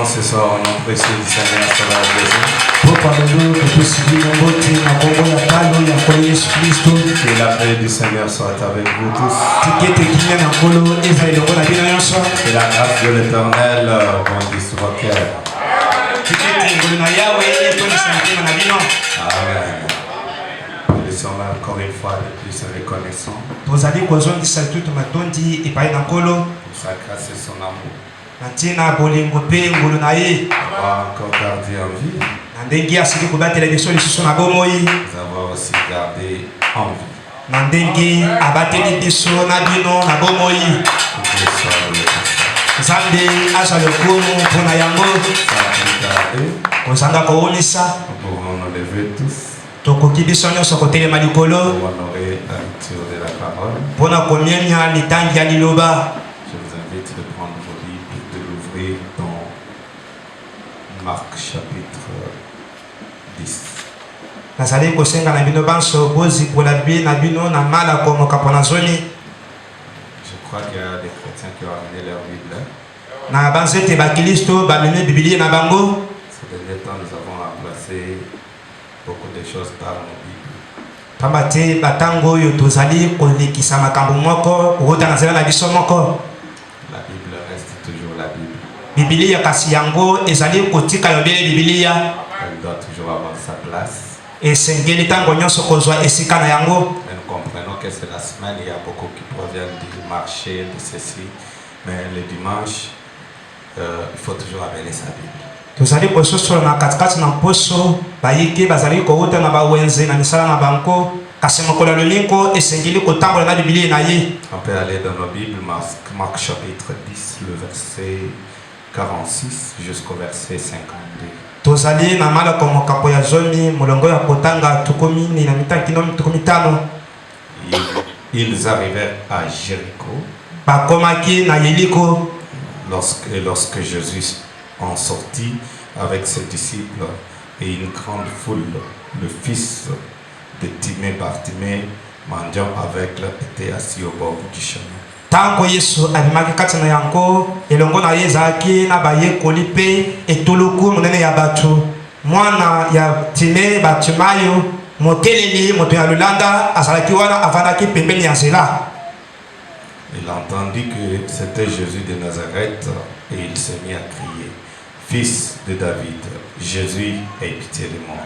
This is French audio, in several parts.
ce soir au nom précieux du Seigneur Sauveur Jésus. Que la paix du Seigneur soit avec vous tous. Que la grâce de l'Éternel bondisse sur vos cœurs. Amen. Nous sommes encore une fois de plus reconnaissants pour sa grâce et son amour. Avoir encore gardé en vie. Nous avons aussi gardé en vie. Nous pouvons nous lever tous pour honorer la lecture de la parole. Je vous invite de prendre vos livres et de l'ouvrir dans Marc chapitre 10. Je crois qu'il y a des chrétiens qui ont amené leur Bible. Ces derniers temps, nous avons remplacé beaucoup de choses par nos Bibles. La Bible reste toujours la Bible. Elle doit toujours avoir sa place. Mais nous comprenons que c'est la semaine, il y a beaucoup qui proviennent du marché, de ceci. Mais le dimanche, il faut toujours amener sa Bible. On peut aller dans nos Bibles, Marc chapitre 10, le verset 46 jusqu'au verset 52. Ils arrivèrent à Jéricho. Lorsque Jésus en sortit avec ses disciples et une grande foule, le fils de Timée, Bartimée, mendiant aveugle, était assis au bord du chemin. Il entendit que c'était Jésus de Nazareth et il se mit à crier: Fils de David, Jésus, aie pitié de moi.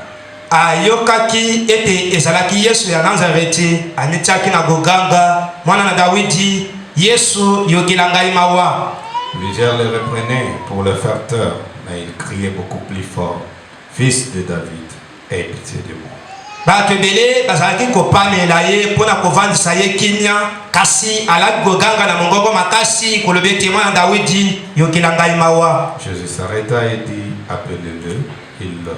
Plusieurs le reprenaient pour le faire taire, mais il criait beaucoup plus fort: Fils de David, aie pitié de moi. Jésus s'arrêta et dit: Appelez-le. Ils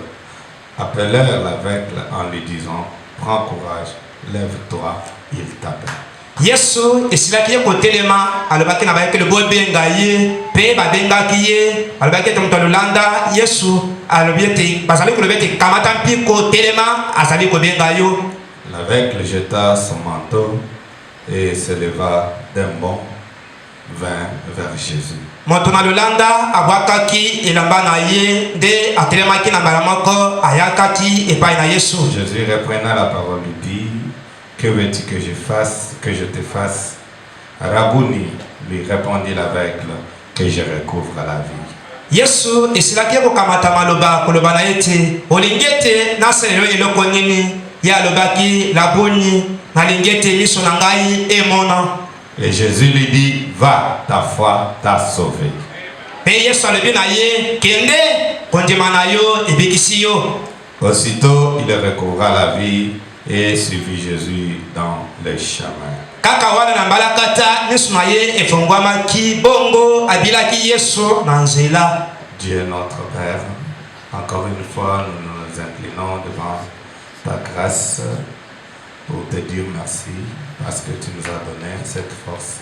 appelèrent l'aveugle en lui disant: Prends courage, lève-toi, il t'appelle. Yesu esilaki kotelema alobaki na bayeke le bobenga ye pe babengaki ye alobaki ete moto alolanda Yesu alobi ete bazali koloba ete kamata mpiko telema azali kobenga yo. L'aveugle jeta son manteau et se leva d'un bond, vint vers Jésus. Moto na lolanda abwakaki elamba na ye nde atelemaki na mbala moko ayakaki epai na Yesu. Jésus reprenant la parole lui dit: Que veux-tu que je fasse, que je te fasse? Rabouni, lui répondit l'aveugle, que je recouvre la vie. Yesu esilaki kokamata maloba koloba na ete olingete naselelo eloko nini ya alobaki Rabouni nalingete miso na ngai emona. Et Jésus lui dit: Va, ta foi t'a sauvé. Pe Yesu alobi na ye kende kondima na yo ebikisi yo. Aussitôt il recouvra la vie et suivit Jésus dans les chemins. Kaka wana na mbalakata nesumaye efongwamaki bongo abilaki Yesu na nzela. Dieu notre Père, encore une fois nous nous inclinons devant ta grâce pour te dire merci parce que tu nous as donné cette force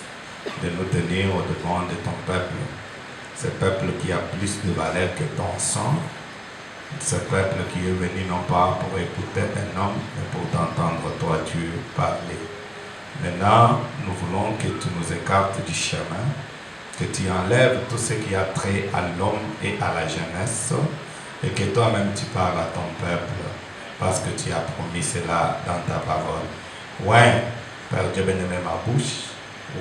de nous tenir au devant de ton peuple. Ce peuple qui a plus de valeur que ton sang. Ce peuple qui est venu non pas pour écouter un homme, mais pour t'entendre toi Dieu parler. Maintenant, nous voulons que tu nous écartes du chemin, que tu enlèves tout ce qui a trait à l'homme et à la jeunesse, et que toi-même tu parles à ton peuple, parce que tu as promis cela dans ta parole. Ouais, Père Dieu bénime ma bouche,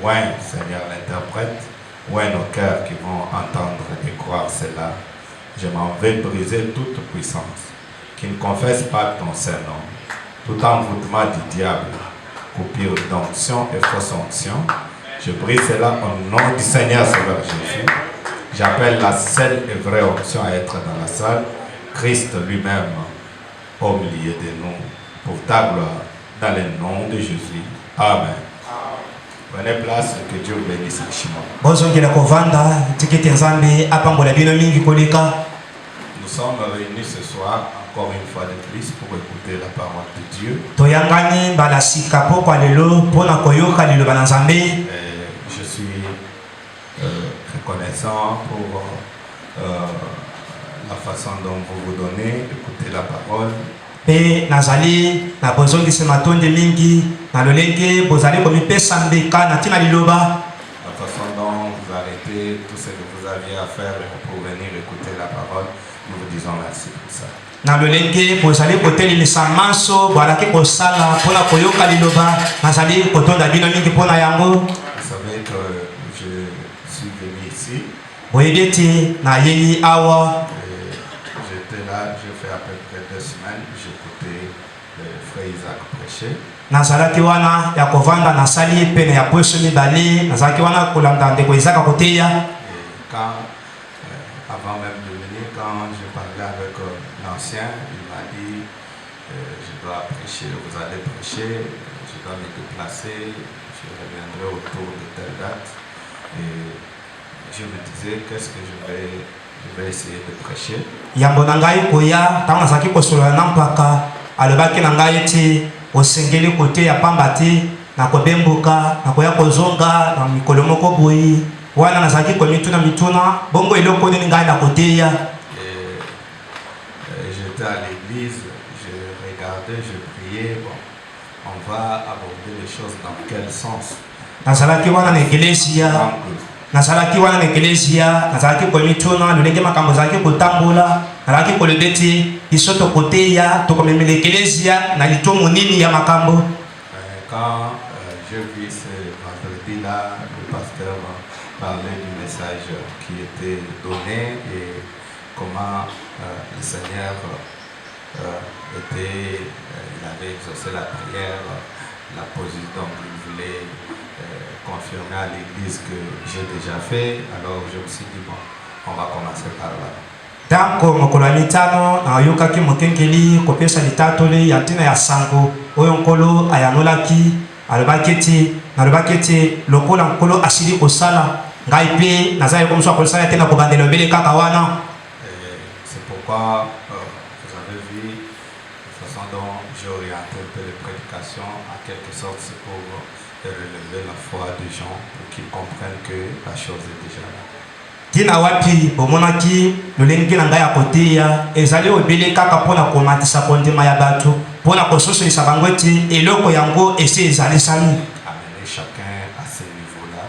ouais, Seigneur l'interprète, ouais, nos cœurs qui vont entendre et croire cela. Je m'en vais briser toute puissance qui ne confesse pas ton Saint-Nom, tout envoûtement du diable, coupure d'onction et fausse onction. Je brise cela au nom du Seigneur Sauveur Jésus. J'appelle la seule et vraie onction à être dans la salle, Christ lui-même au milieu de nous, pour ta gloire, dans le nom de Jésus. Amen. Prenez place, que Dieu bénisse richement. Nous sommes réunis ce soir, encore une fois de plus, pour écouter la parole de Dieu. Je suis reconnaissant pour la façon dont vous vous donnez, écouter la parole. La façon dont vous arrêtez tout ce que vous aviez à faire pour venir écouter la parole, nous vous disons merci pour ça. Vous savez que je suis venu ici. J'étais là, j'ai fait à peu près 2 semaines, j'écoutais le frère Isaac prêcher. Avant même de venir, quand je parlais avec l'ancien, il m'a dit je dois prêcher, vous allez prêcher, je dois me déplacer, je reviendrai autour de telle date. Et je me disais, qu'est-ce que je vais essayer de prêcher. Osengeli kote ya pambati na kobembuka na koya kozonga na mikolo moko boyi wana nazaki ko mituna bongo eloko nini ngai na koteya. J'étais à l'église, je regardais, je priais. Bon, on va aborder les choses dans quel sens. Nazalaki wana na eklesia nazalaki ko mituna lolenge makambo zaki kotambola nazalaki ko lebeti isoto koteya to komemela eklesia na litomo nini ya makambo. Quand je vis ce vendredi là, le pasteur parlait du message qui était donné et comment le Seigneur il avait exaucé la prière, la position dont il voulait confirmer à l'église que j'ai déjà fait. Alors je me suis dit, bon, on va commencer par là. Tanko mokolo ya mitano na yokaki mokenkeli kopesa litatoli ya ntina ya sango oyo nkolo ayanolaki alobaki lokola nkolo asili kosala ngai pe nazali komso akosala te na kobandela obele kaka wana. C'est pourquoi vous avez vu la façon dont j'ai orienté un peu les prédications, en quelque sorte c'est pour relever la foi des gens pour qu'ils comprennent que la chose est déjà là. Tina wapi bomonaki lolenge na ngai ya koteya ezali obele kaka pona komatisa kondima ya bato pona kososolisa bango ete eloko yango ese ezali sami. Amener chacun à ce niveau-là.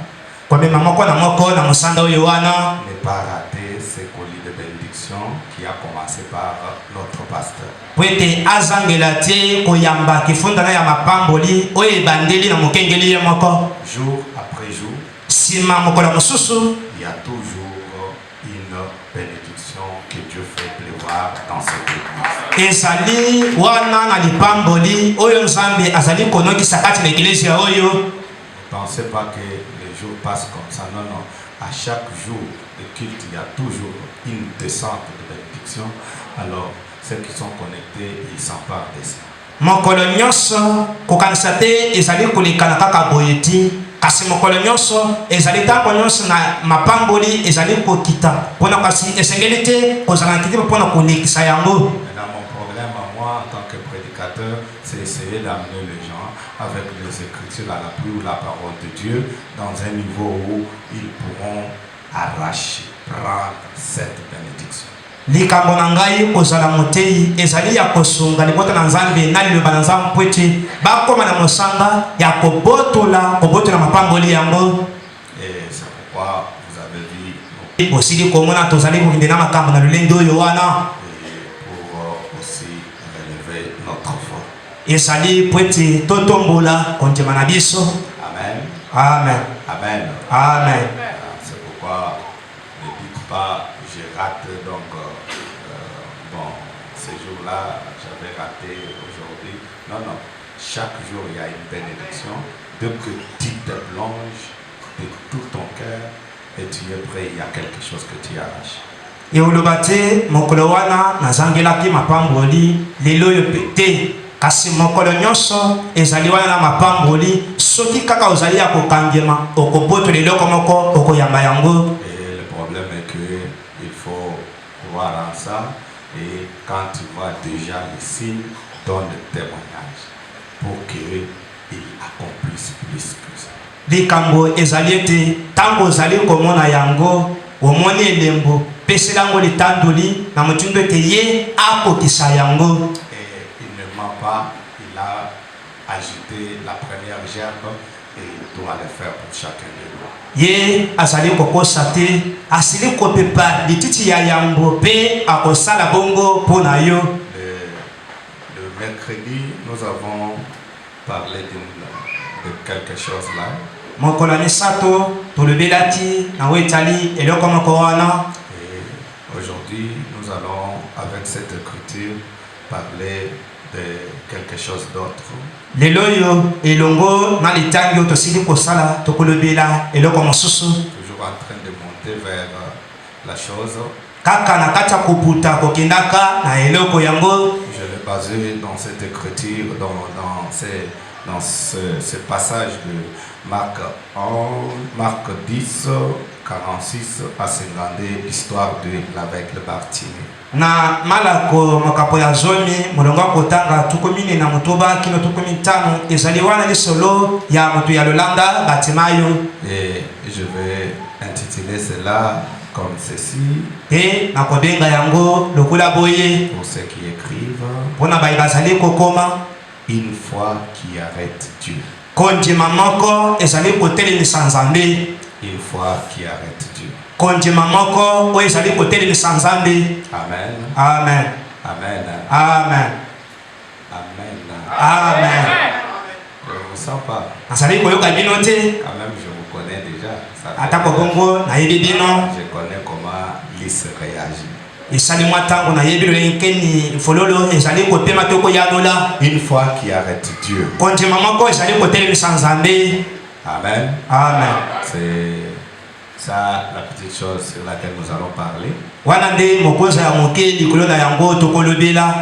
Komema moko na moko na mosanda oyo wana. Ne pas rater ce colis de bénédiction qui a commencé par notre pasteur. Pwete azangela te koyamba kifunda na ya mapamboli oyo ebandeli na mokengeli ya moko. Jour après jour. Sima moko na mosusu. Il y a toujours une bénédiction que Dieu fait pleuvoir dans cette église. Ezali wana na lipamboli oyo nzambe azali konokisa kati na eklesia oyo. Ne pensez pas que les jours passent comme ça. Non, non. À chaque jour de culte, il y a toujours une descente de bénédiction. Alors, ceux qui sont connectés, ils s'emparent de ça. Mokolo nyonso kokanisa te ezali kolekana kaka boyeti. Kasi mokolo nyonso ezali tango nyonso na mapamboli ezali kokita pona kasi esengeli te kozala kiti pona kolekisa yango. Maintenant mon problème à moi en tant que prédicateur, c'est essayer d'amener les gens avec les écritures à l'appui ou la parole de Dieu dans un niveau où ils pourront arracher, prendre cette bénédiction. Likambo na ngai kozala motei ezali ya kosunga libota na nzambe na liloba na nzambe pwete bakoma na mosanga ya kobotola mapamboli yango. Et c'est pourquoi vous osili komona tozali kokende na makambo na lolenge oyo wana et pour aussi relever notre foi. ezali po ete totombola kondima na biso. Amen. Amen. Amen. Amen. C'est pourquoi ne dites pas je rate donc bon ce jour-là j'avais raté aujourd'hui. Non, non. Chaque jour il y a une bénédiction. Dès que tu te plonges de tout ton cœur et tu es prêt, il y a quelque chose que tu arraches. eoloba te mokolo wana nazangelaki mapamboli lelo oyo te kasi mokolo nyonso ezali wana na mapamboli soki kaka ozali ya kokangema okobotola eloko moko okoyamba yango. Et le problème est que il faut voir en ça et quand tu vois déjà les signes, donne le témoignage pour qu'il accomplisse plus que ça. likambo ezali ete ntango ozali komona yango omoni elembo peselango litandoli na motindo ete ye akokisa yango. Et il ne ment pas, il a ajouté la première gerbe et il doit le faire pour chacun de nous. Ye azali kokosa te asili kopepa lititi ya yambo pe akosala bongo mpona yo. Le mercredi, nous avons parlé de quelque chose là. mokolo misato tolobelaki na wetali eloko moko wana. Et aujourd'hui, nous allons, avec cette écriture, parler de quelque chose d'autre. lelo yo elongo na litangi oyo tosili kosala tokolobela eloko mosusu. Toujours en train de monter vers la chose. kaka na kati ya koputa kokendaka na eloko yango. Je l'ai basé dans cette écriture, dans ce passage de Marc 10, 46 à 52, l'histoire de l'aveugle Bartimée. na malako makapo ya zomi mulongo kotanga tukomine na mutoba kino tukomitano ezali wana lisolo ya mutu ya lolanda Batimayo. Et je vais intituler cela comme ceci. Et na kobenga yango lokola boye Pour ceux qui écrivent, pona bazali kokoma une foi qui arrête Dieu. konjima moko ezali kotelemisa Nzambe. Une foi qui arrête Dieu. konjima moko oyo ezali kotelemisa Nzambe. Amen. Amen. Amen. Amen. Amen. Amen. Je ne vous sens pas. nazali koyoka bino te Quand même, je vous connais déjà. Ça fait atako bongo nayebi bino. je connais comment Lys réagit. esali mwa ntango nayebi lolenkeni fololo ezali kopema te koyanola. Une foi qui arrête Dieu. konjima moko ezali kotelemisa Nzambe. Amen. Amen. C'est ça la petite chose sur laquelle nous allons parler. wana nde mokonzi ya moke likolo na yango tokolobela.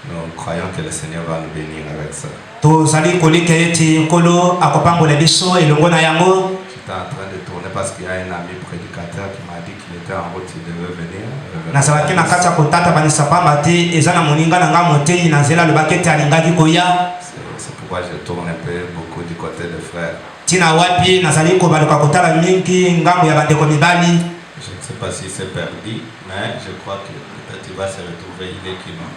Nous croyons que le Seigneur va nous bénir avec ça. tozali koleka ete nkolo akopambola biso elongo na yango. J'étais en train de tourner parce qu'il y a un ami prédicateur qui m'a dit qu'il était en route, il devait venir. nazalaki na kati ya kotata banisa pamba te eza na moninga na nga motei na nzela alobaki ete alingaki koya. C'est pourquoi je tourne un peu beaucoup du côté des frères. tina wapi nazali kobaluka kotala mingi ngambo ya bandeko mibali. Je ne sais pas si c'est perdu, mais je crois que peut-être il va se retrouver, il est qui non.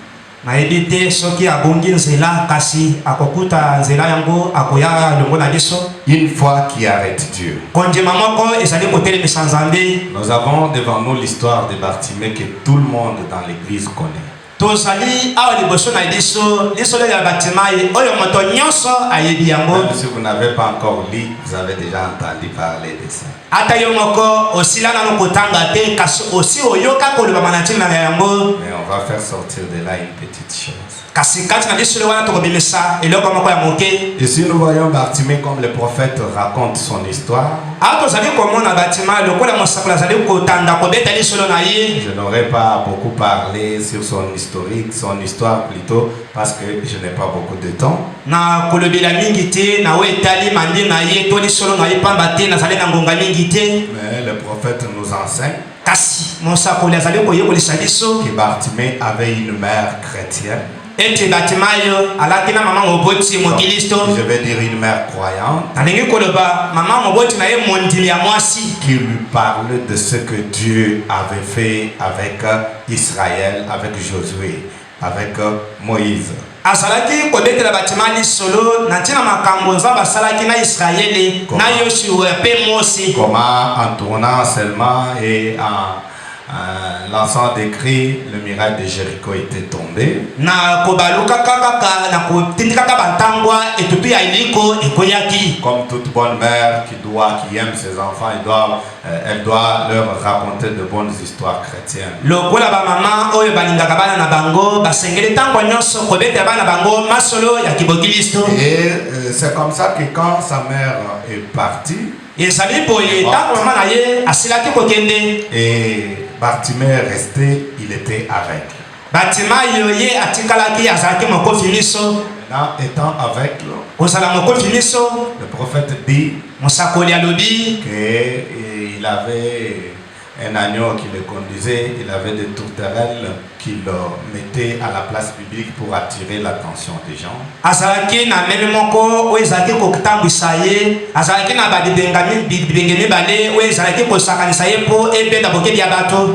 nayebi te soki abongi nzela kasi akokuta nzela yango akoya elongo na biso. Une foi qui arrête Dieu. konjima moko ezali kotelemisa Nzambe. Nous avons devant nous l'histoire de Bartimée que tout le monde dans l'église connaît. tozali awa liboso na biso lisolo ya Batimayi oyo moto nyonso ayebi yango. Même si vous n'avez pas encore lu, vous avez déjà entendu parler de ça. ata yo moko osila nano kotanga te kasi osi oyoka kolobama na ntina na yango. Mais on va faire sortir de là une petite chose. kasi kati na lisolo wana tokobimisa eloko moko ya moke. Et si nous voyons Bartimée comme le prophète raconte son histoire, awa tozali komona Batimayi lokola mosakoli azali kotanda kobeta lisolo na ye. je n'aurais pas beaucoup parlé sur son historique, son histoire plutôt, parce que je n'ai pas beaucoup de temps. na kolobela mingi te na we etali mandi na ye to lisolo na ye pamba te nazali na ngonga mingi te. Mais le prophète nous enseigne kasi mosakoli azali koyekolisa biso que Bartimée avait une mère chrétienne. ete Batimayi alaki na mama moboti mokilisto. Je vais dire une mère croyante. nalingi koloba mama moboti na ye mondili ya mwasi. Qui lui parle de ce que Dieu avait fait avec Israël, avec Josué, avec Moïse. azalaki kodetela batima lisolo na ntina makambo nzambe asalaki na Israeli na Yoshua pe Mose. Comment en tournant seulement et en lançant des cris, le miracle de Jéricho était tombé. Na kobaluka kaka na kotindika bantangwa etutu ya iliko ekoyaki. Comme toute bonne mère qui aime ses enfants, elle doit leur raconter de bonnes histoires chrétiennes. Lokola ba mama oyo balingaka bana na bango basengeli tango nyonso kobeta bana bango masolo ya kibokilisto. Et c'est comme ça que quand sa mère est partie, et Bartimée est resté, il était aveugle. Maintenant, étant aveugle, le prophète dit qu'il avait un agneau qui le conduisait, il avait des tourterelles qui le mettaient à la place publique pour attirer l'attention des gens.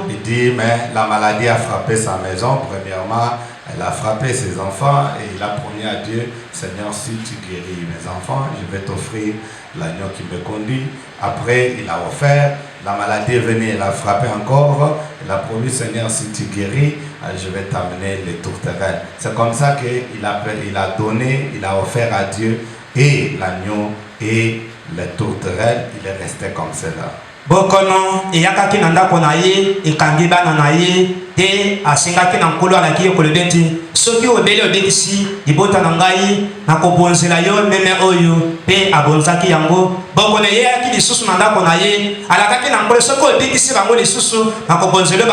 Il dit, mais la maladie a frappé sa maison. Premièrement, elle a frappé ses enfants et il a promis à Dieu, Seigneur, si tu guéris mes enfants, je vais t'offrir l'agneau qui me conduit. Après, il a offert. La maladie est venue, elle a frappé encore. Il a promis, Seigneur, si tu guéris, je vais t'amener les tourterelles. C'est comme ça qu'il a donné, il a offert à Dieu et l'agneau et les tourterelles. Il est resté comme cela. Bokono eyakaki na ndako na ye ekangi bana na ye te asengaki na nkolo alaki ye kolobeti soki obeli obekisi libota na ngai na kobonzela yo meme oyo pe abonzaki yango. Bokono eyaki lisusu na ndako na ye alakaki na nkolo soki obekisi bango lisusu na kobonzela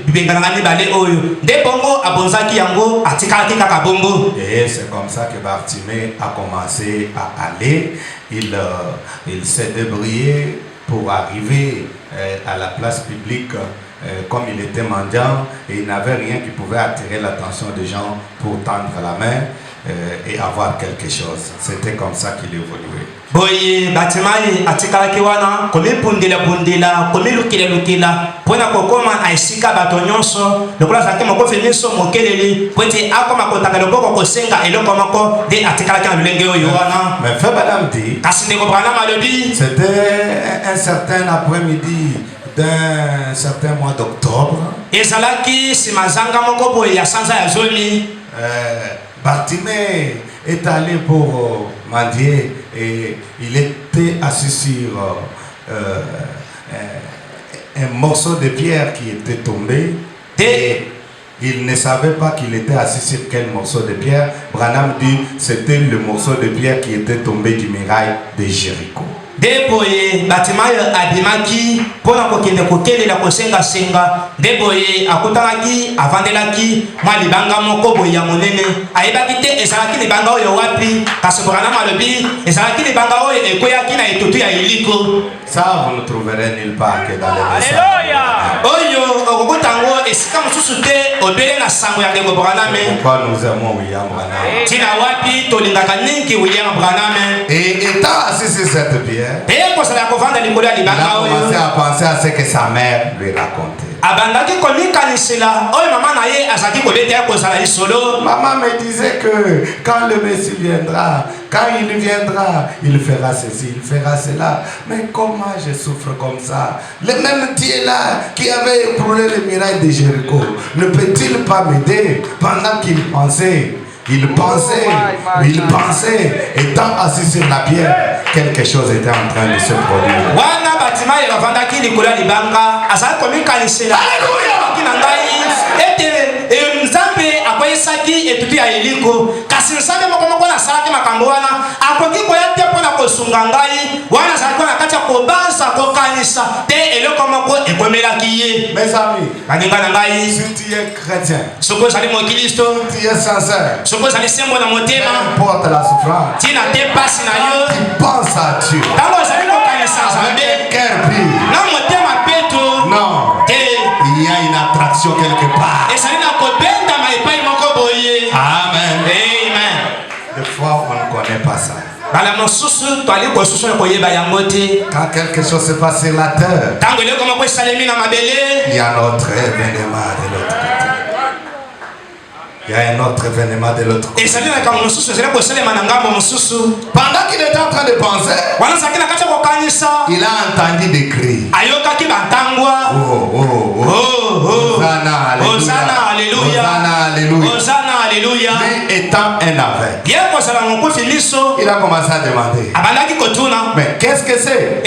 bibenga na mibale oyo nde bongo abonzaki yango atikaki kaka bongo. Et c'est comme ça que Bartimée a commencé à aller. Il s'est débrouillé pour arriver à la place publique comme il était mendiant et il n'avait rien qui pouvait attirer l'attention des gens pour tendre la main et avoir quelque chose. C'était comme ça qu'il évoluait. Boye batimai atikalaki wana komipundela komilukila pona kokoma aisika bato nyonso lokola zaki mokofi miso mokeleli pwete akoma kotaka loboko kosenga eloko moko de atikalaki na lulenge oyo wana. Mais Frère Branham dit, c'était un certain après-midi d'un certain mois d'octobre. Ezalaki simazanga moko boye ya sanza ya zoni. Bartimée est allé pour mendier et il était assis sur un morceau de pierre qui était tombé et il ne savait pas qu'il était assis sur quel morceau de pierre. Branham dit c'était le morceau de pierre qui était tombé du muraille de Jéricho. Deboye batimayo abimaki pona kokende kokelela kosenga senga deboye akutanaki avandelaki mwa libanga moko boye ya monene ayebaki te ezalaki libanga oyo wapi kasi Branham alobi ezalaki libanga oyo ekoyaki na etutu ya iliko. Ça vous ne trouverez nulle part que dans les messages. Alléluia. Oyo okokutango esika mosusu te obele na sango ya ndeko Branham. Pourquoi nous aimons William Branham? Tina wapi tolingaka ningi William Branham. Et étant assis sur cette pierre, il a commencé à penser à ce que sa mère lui racontait. Maman me disait que quand le Messie viendra, il fera ceci, il fera cela. Mais comment je souffre comme ça? Le même Dieu là qui avait éprouvé le miracle de Jéricho, ne peut-il pas m'aider pendant qu'il pensait? Il pensait, étant assis sur la pierre, quelque chose était en train de se produire. Mes amis, si tu es chrétien, si tu es sincère, peu importe la souffrance, tu penses à Dieu avec cœur pur. Non, il y a une attraction quelque part. Amen. Des fois, on ne connaît pas ça. Quand quelque chose se passe sur la terre, il y a notre événement de l'autre côté. Il y a un autre événement de l'autre côté. Pendant qu'il était en train de penser, il a entendu des cris. Hosanna, alléluia. Hosanna, alléluia. Lui étant un aveugle, il a commencé à demander, mais qu'est-ce que c'est?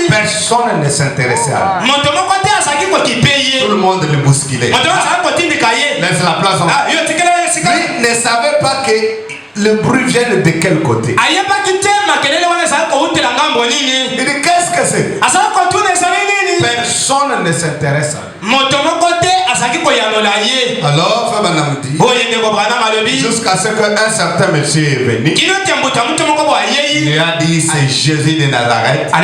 Personne ne s'intéressait à lui. Tout le monde le bousculait. Laisse la place. Lui ne savait pas que le bruit vient de quel côté. Il dit, qu'est-ce que c'est? Personne ne s'intéresse à lui. Alors, jusqu'à ce qu'un certain monsieur est venu, il lui a dit, c'est Jésus de Nazareth, le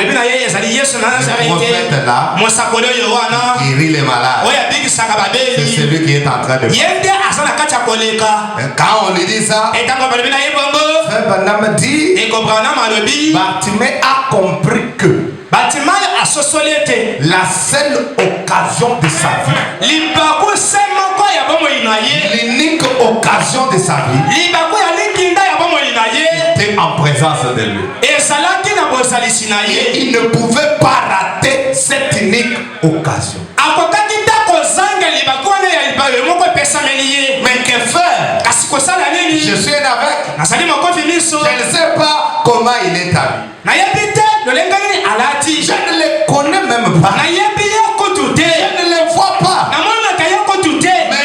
prophète là, qui guérit les malades. C'est celui qui est en train de parler. Quand on lui dit ça, Frère Branham dit, Bartimée a compris que la seule occasion de sa vie, l'unique occasion de sa vie, était en présence de lui. Et il ne pouvait pas rater cette unique occasion. Mais que faire? Je suis un aveugle. Je ne sais pas comment il est habillé. Je ne le connais même pas. Je ne le vois pas. Mais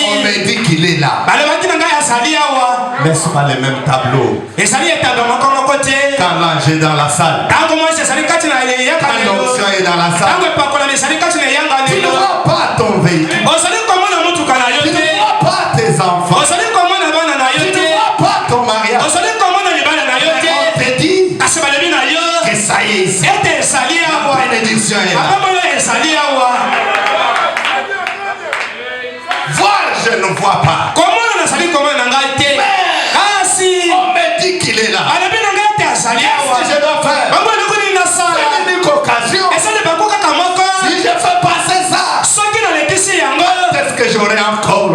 on me dit qu'il est là. N'est-ce pas le même tableau? Quand l'ange est dans la salle, quand l'onction est dans la salle, tu ne vois pas ton véhicule, tu ne vois pas tes enfants, tu ne vois pas ton mariage. On te dit que ça y est, la bénédiction est là. Voir, je ne vois pas. On me dit qu'il est là. Qu'est-ce que je dois faire? C'est l'unique occasion. Si je fais passer ça, qu'est-ce que j'aurai encore?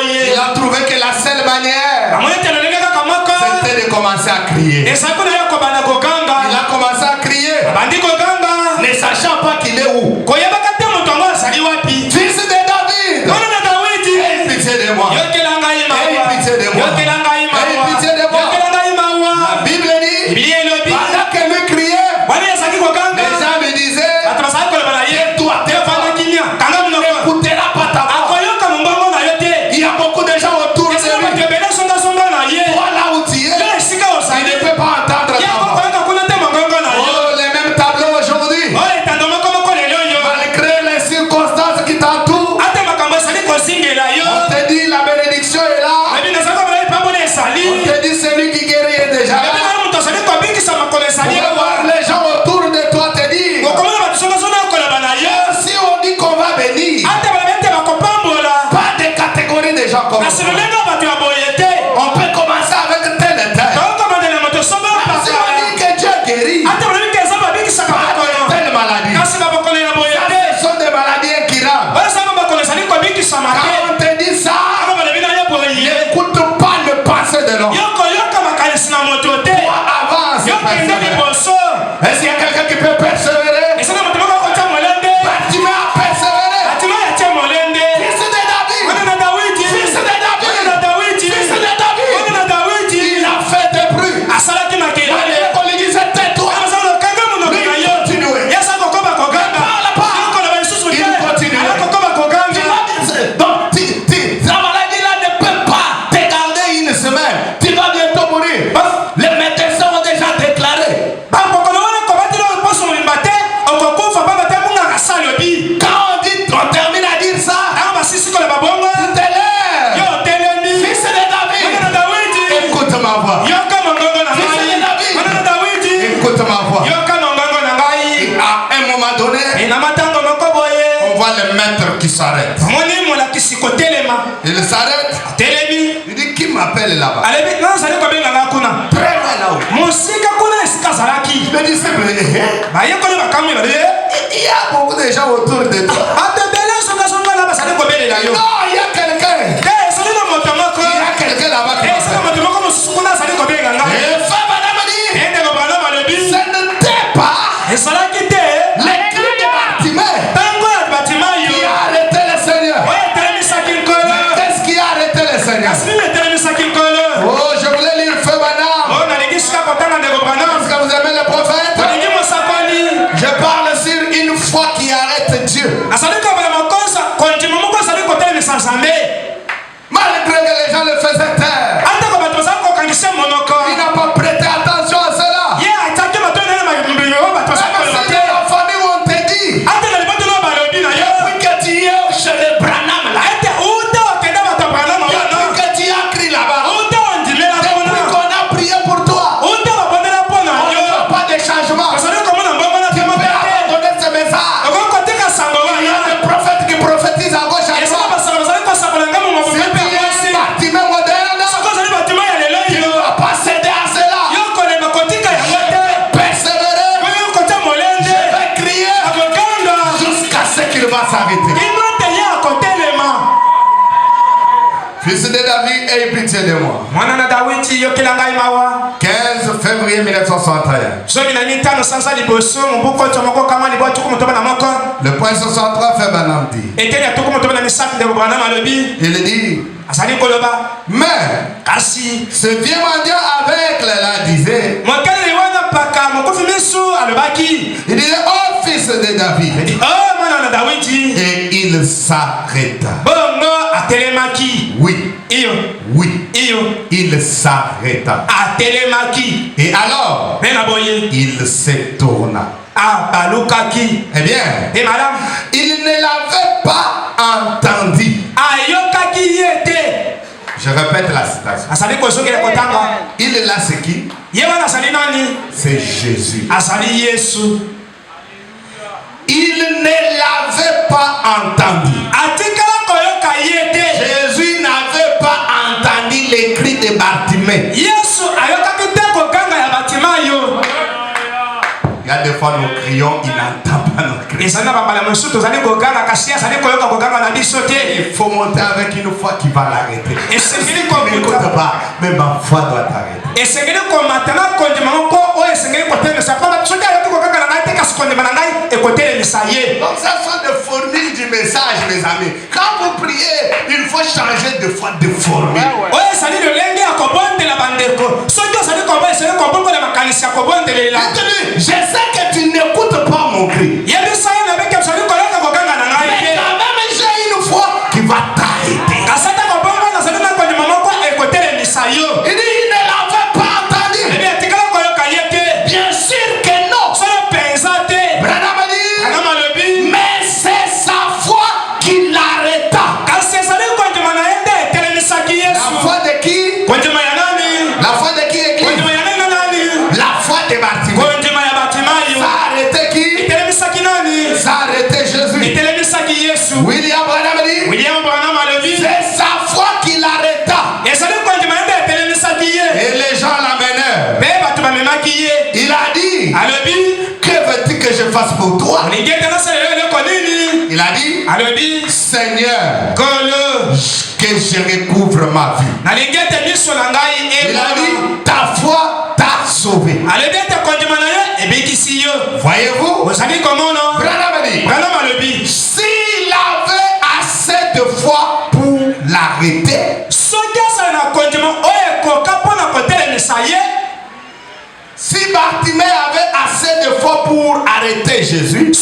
Il a trouvé que la seule manière, c'était de commencer à crier. Il a commencé à crier, ne sachant pas qu'il est où. Fils de David, aie pitié de moi. Aie pitié de moi. Aie pitié de moi. La Bible dit, pendant que lui criait, les gens me disaient, toi, n'écoutera pas ta voix. Il y a beaucoup de gens autour de lui. Toi, là où tu es, il ne peut pas entendre ta voix. Oh, les mêmes tableaux aujourd'hui. Malgré les circonstances qui t'entourent, on te dit la bénédiction est là. On te dit celui qui guérit est déjà là. On va voir les gens autour de toi te dire, si on dit qu'on va bénir, pas de catégorie de gens comme ça. On peut commencer avec tel et tel. Si on dit que Dieu guérit, pas de telle maladie. Ça, ce sont des maladies incurables. Quand on te dit ça, n'écoute pas le passé de l'homme. Avance. Est-ce qu'il y a quelqu'un qui peut persévérer? Bartimée a persévéré. Fils de David. Fils de David. Fils de David. Il a fait des bruits. On lui disait tais-toi. Lui, il continuait. Il parle pas. Il continuait. Donc, la maladie là ne peut pas te garder une semaine. Tu vas bientôt mourir. Les médecins ont déjà déclaré. Quand on dit, on termine à dire ça, tu te lèves. Fils de David, écoute ma voix. Fils de David, écoute ma voix. À un moment donné, on voit le maître qui s'arrête. Il s'arrête. Il dit, qui m'appelle là-bas? Très loin là-haut. Je me dis, c'est vrai. Il y a beaucoup de gens autour de toi. Non, il y foi qui arrête Dieu. Malgré que les gens le faisaient taire, il n'a pas prêté attention à cela. Même si dans la famille on te dit, depuis que tu es chez les Branham là, depuis que tu as crié là-bas, depuis qu'on a prié pour toi, on ne voit pas de changement. Tu peux abandonner ce message. Il y a des prophètes qui prophétisent à gauche à droite. C'est un bâtiment moderne. Tu ne vas pas céder à cela. Persévérer. Je vais crier jusqu'à ce qu'il va s'arrêter. Fils de David, aie pitié de moi. 15 février 1961. Le point 63 fait Branham dit. Il dit, mais ce vieux mendiant aveugle là disait, il disait, oh fils de David, et il s'arrêta. Oui, oui, il s'arrêta. Et alors, il se tourna. Eh bien, il ne l'avait pas entendu. Je répète la citation. Il est là, c'est qui? C'est Jésus. Il ne l'avait pas entendu. Jésus n'avait pas entendu les cris de Bartimée. Il y a des fois nous crions, il n'entend pas nos cris. Il faut monter avec une foi qui va l'arrêter. N'écoute pas, mais ma foi doit t'arrêter. Donc ça sont des formules du message, mes amis. Quand vous priez, il faut changer de foi de formule. Je sais que tu n'écoutes pas mon cri. Mais quand même j'ai une foi qui va t'arrêter. Il dit il ne l'avait pas entendu. Bien sûr que non. Branham dit, mais c'est sa foi qui l'arrêta. La foi de qui? La foi de qui est qui? La foi de Bartimée. Ça a arrêté qui? Ça a arrêté Jésus. William Branham dit, c'est sa foi qui l'arrêta. Et les gens l'amenèrent. Il a dit, que veux-tu que je fasse pour toi? Il a dit, Seigneur, que je recouvre ma vie. Il a dit, ta foi t'a sauvé. Voyez-vous? Branham dit, s'il avait assez de foi pour l'arrêter, si Bartimée avait assez de foi pour arrêter Jésus,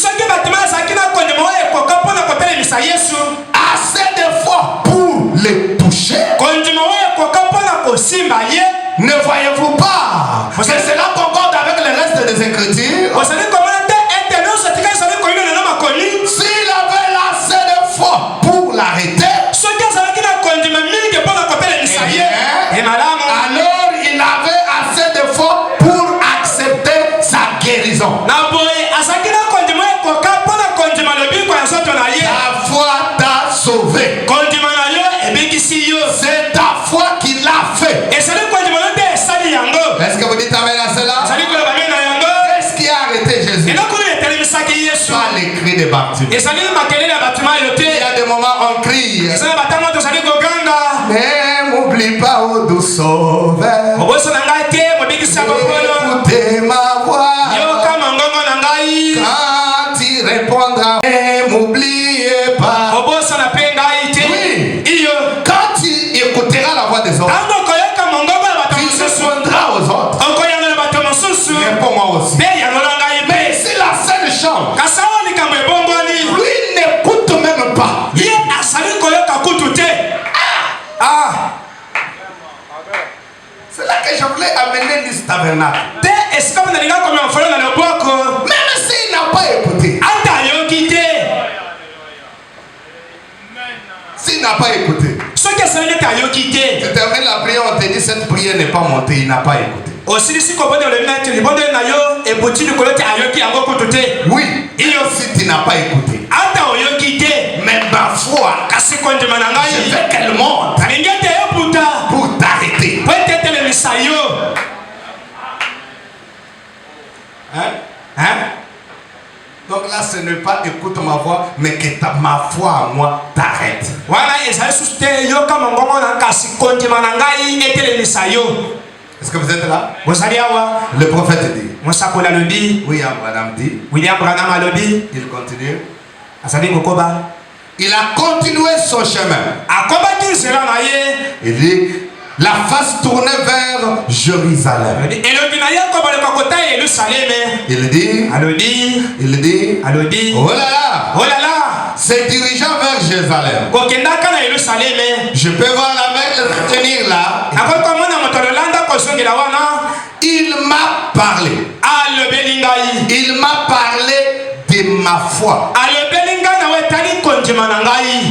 assez de foi pour le toucher, ne voyez-vous pas que cela concorde avec le reste des Écritures? S'il avait assez de foi pour l'arrêter, alors il avait assez de foi pour accepter sa guérison. Ta foi t'a sauvé. C'est ta foi qui l'a fait. Est-ce que vous dites amen à cela? Qu'est-ce qui a arrêté Jésus? Pas les cris de Bartimée. Il y a des moments où on crie, mais m'oublie pas, oh doux sauveur, écoutez ma voix. Quand il répondra, m'oubliez pas. Oui, quand tu écouteras la voix des autres, tu répondras aux autres. Réponds-moi aussi. Mais si la seule chante, Lui n'écoute même pas. C'est là que je voulais amener ce tabernacle. Même s'il n'a pas écouté. S'il n'a pas écouté. Tu termines la prière, on te dit cette prière n'est pas montée, il n'a pas écouté. Oui, si tu n'as pas écouté. Mais ma foi, je veux qu'elle monte pour t'arrêter. Hein? Donc là, ce n'est pas écoute ma voix, mais que ma foi à moi t'arrête. Est-ce que vous êtes là? Le prophète dit. William Branham dit. Il continue. Il a continué son chemin. Il dit, la face tournée vers Jérusalem. Il dit, oh là là, se dirigeant vers Jérusalem. Je peux voir la mer tenir là. Il m'a parlé. Il m'a parlé de ma foi.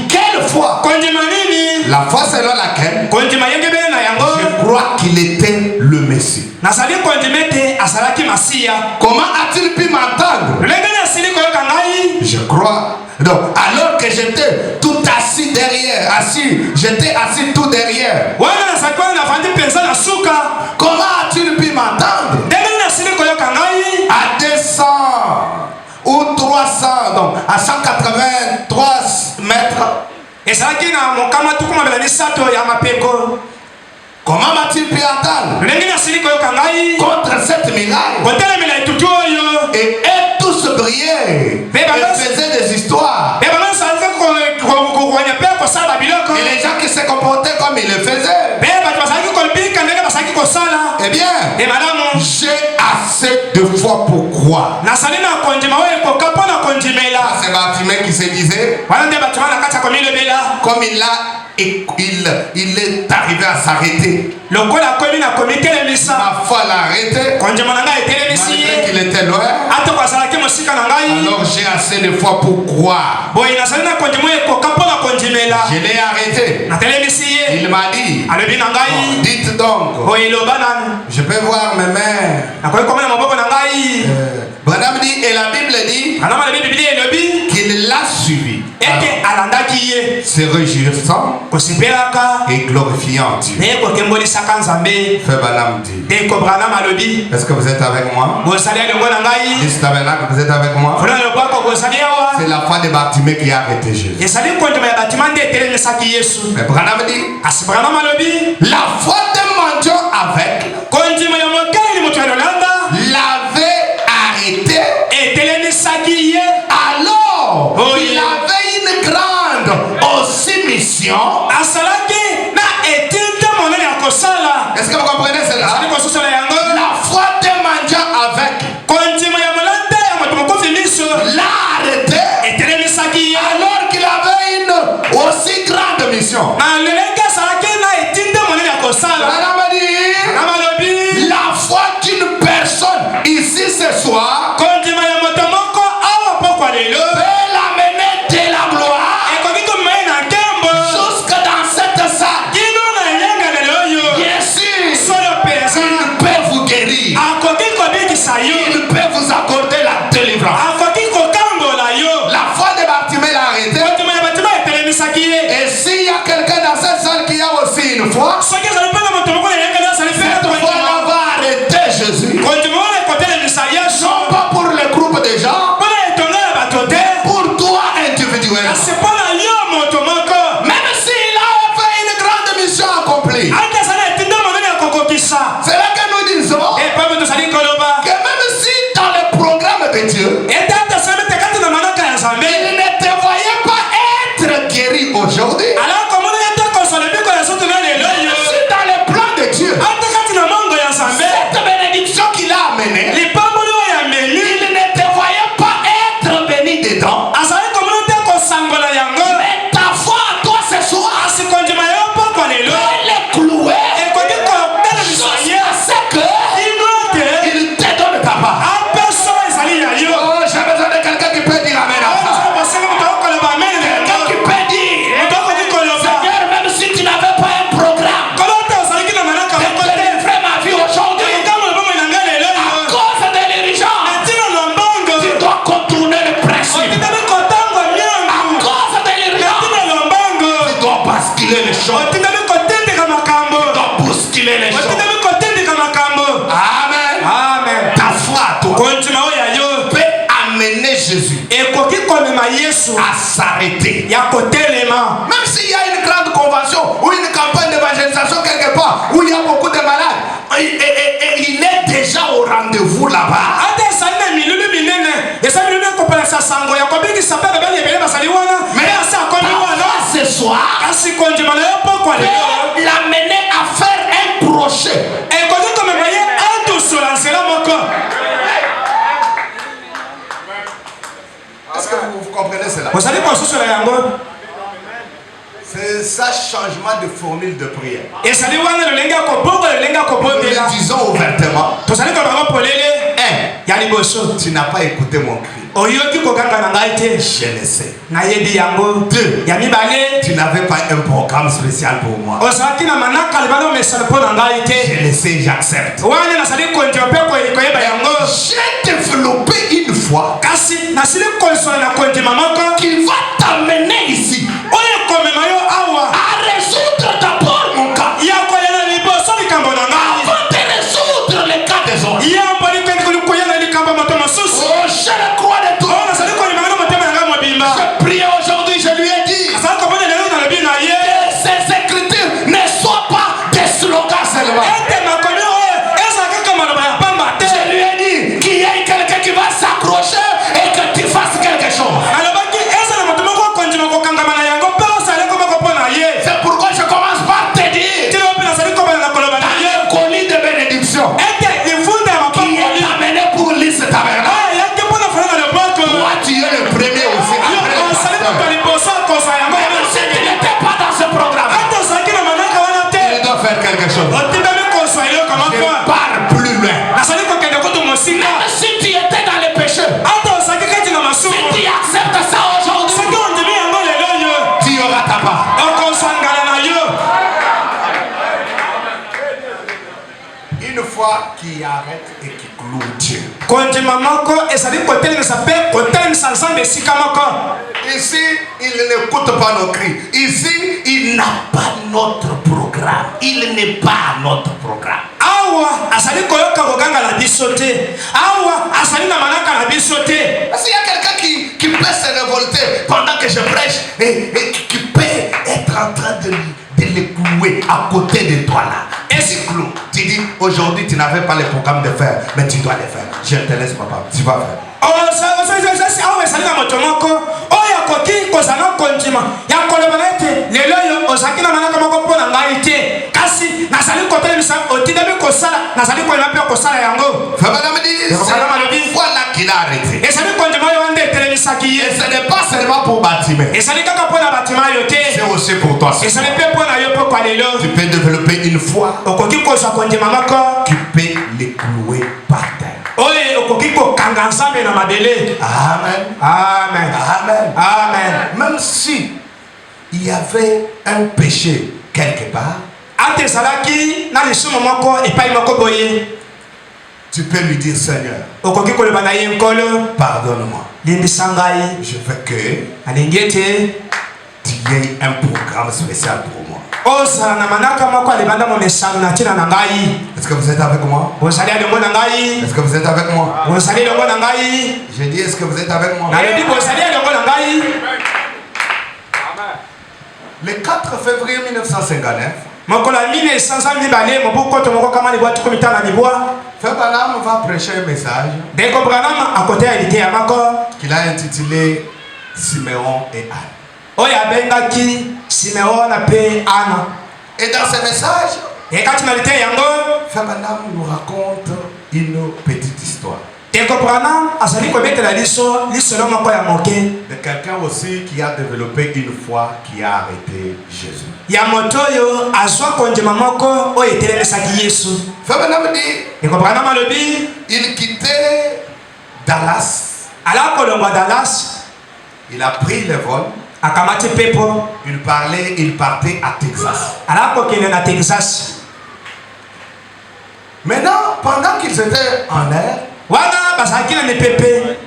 Quelle foi? La foi selon laquelle je crois qu'il était le Messie. Comment a-t-il pu m'entendre? Je crois. Donc, alors que j'étais tout assis derrière, j'étais assis tout derrière. Comment a-t-il pu m'entendre? À 200 ou 300, donc à 183 mètres. Comment m'a-t-il pu entendre? Contre cette muraille. Et tous brillaient et faisaient des histoires. Et les gens qui se comportaient comme ils le faisaient. Eh bien, j'ai assez de foi pour croire. C'est Bartimée qui se disait, comme il est arrivé à s'arrêter. Ma foi l'a arrêté. Malgré qu'il était loin. Alors j'ai assez de foi pour croire. Je l'ai arrêté. Il m'a dit, dites donc, je peux voir mes mains. Branham dit, et la Bible dit qu'il l'a suivi, se réjouissant et glorifiant Dieu. Frère Branham dit, est-ce que vous êtes avec moi? This tabernacle, vous êtes avec moi? C'est la foi de Bartimée qui a arrêté Jésus. Mais Branham dit, la foi de mendiant avec l'avait arrêté. Alors il avait une grande aussi mission. Est-ce que vous comprenez cela? La foi de mendiant avec l'a arrêté alors qu'il avait une aussi grande mission. La foi d'une personne ici ce soir peut l'amener de la gloire jusque dans cette salle. Jésus, il peut vous guérir. Il peut vous accorder la délivrance. La foi de Bartimée l'a arrêté. Et s'il y a quelqu'un dans cette salle qui a aussi une foi, cette foi va arrêter Jésus. Non pas pour le groupe de gens, pour toi individuellement. Même s'il a fait une grande mission accomplie. C'est là que nous disons que même si dans le programme de Dieu, il ne te voyait pas être guéri aujourd'hui. Si dans le plan de Dieu, cette bénédiction qu'il a amenée, il ne te voyait pas être béni dedans. Mais ta foi à toi ce soir, elle est clouée jusqu'à ce qu'il te donne ta part. Oh, j'ai besoin de quelqu'un qui peut dire amen à ça. Quelqu'un qui peut dire, Seigneur, même si tu n'avais pas un programme de délivrer ma vie aujourd'hui, à cause de l'urgence, tu dois contourner le principe. À cause de l'urgence, tu dois basculer les choses. Tu dois bousculer les choses. Amen. Ta foi, toi, peut amener Jésus à s'arrêter. Même s'il y a une grande convention ou une campagne d'évangélisation quelque part où il y a beaucoup de malades, et il est déjà au rendez-vous là-bas. Mais ce soir, l'amener à faire un projet. Est-ce que vous comprenez cela? C'est ça, changement de formule de prière. Nous le disons ouvertement. Tu n'as pas écouté mon cri. Je le sais. 2. Tu n'avais pas un programme spécial pour moi. Je le sais, j'accepte. J'ai développé une foi qui va t'amener ici à résoudre d'abord mon cas avant de résoudre le cas des autres. Oh, je le crois de toi. Je prie aujourd'hui, je lui ai dit que ces écritures ne soient pas des slogans seulement. Je lui ai dit qu'il y ait quelqu'un qui va s'accrocher et que tu fasses quelque chose. C'est pourquoi je commence par te dire un colis de bénédiction qui est amené pour l'Is Tabernacle. Toi, tu es le premier aussi. Même si tu n'étais pas dans ce programme, tu dois faire quelque chose. Je pars plus loin. Même si tu étais dans les péchés, si tu acceptes ça aujourd'hui, tu auras ta part. Une fois qu'il arrête et qu'il cloue Dieu. Ici, il n'écoute pas nos cris. Ici, il n'a pas notre programme. Il n'est pas notre programme. S'il y a quelqu'un qui peut se révolter pendant que je prêche et qui peut être en train de le clouer à côté de toi là. Et c'est clou. Tu dis aujourd'hui tu n'avais pas le programme de faire, mais tu dois le faire. Je te laisse papa, tu vas faire. Madame dit, c'est la fois là qu'il a arrêté. Et ce n'est pas seulement pour bâtiment. C'est aussi pour toi. Tu peux développer une foi qui peut les clouer par terre. Amen. Amen. Amen. Amen. Même si il y avait un péché quelque part, tu peux lui dire Seigneur, pardonne-moi. Je veux que tu aies un programme spécial pour moi. Est-ce que vous êtes avec moi? Est-ce que vous êtes avec moi? Je dis, est-ce que vous êtes avec moi? Le 4 février 1959, Frère Branham va prêcher un message qu'il a intitulé Siméon et Anne. Et dans ce message, Frère Branham nous raconte une petite histoire. Et Et que Branham a sali ko mettre la liso moko ya moke. De quelqu'un aussi qui a développé une foi qui a arrêté Jésus. Ya motoyo azwa konjema moko o etelemesaki Yesu. Fabien dit, Et que Branham alobi il quittait Dallas. ala kolongwa Dallas, Il a pris le vol. akamati pepo, Il partait à Texas. ala kokende na Texas. Maintenant, pendant qu'ils étaient en air, Wana basaki na pepe.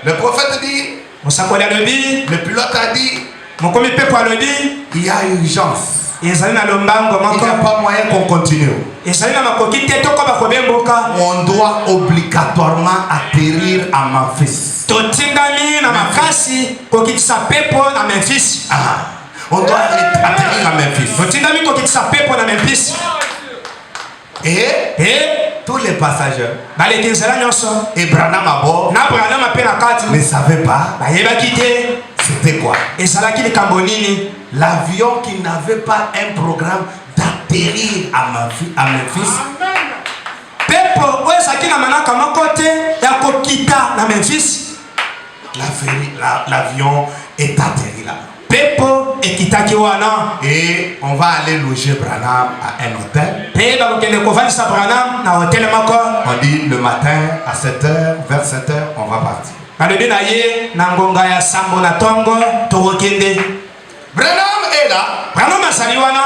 le prophète dit, Musakoli alobi, le pilote a dit, mokomi pepo alobi, il y a urgence. ezali na lombango Il n'y moko. a pas moyen qu'on continue. Ezali na makoki te toko bakobemboka. On doit obligatoirement atterrir à Memphis. Totindami na makasi kokitisa pepo na Memphis. On doit atterrir à Memphis. Totindami kokitisa pepo na Memphis. Et tous les passagers Baleki nzela nyonso et Branham à bord na Branham ape na kati ne savaient pas bayebaki te c'était quoi. ezalaki likambo nini. L'avion qui n'avait pas un programme d'atterrir à Memphis. Pepo oyo ezalaki na manaka moko te ya kokita na Memphis. L'avion est atterri là. Pepo ekitaki wana. Et on va aller loger Branham à un hôtel. Pe bakokende kovandisa Branham na hotel moko. On dit le matin à 7h, vers 7h, on va partir. Balobi na ye na ngonga ya sambo na tongo tokokende. Branham est là. Branham asali wana.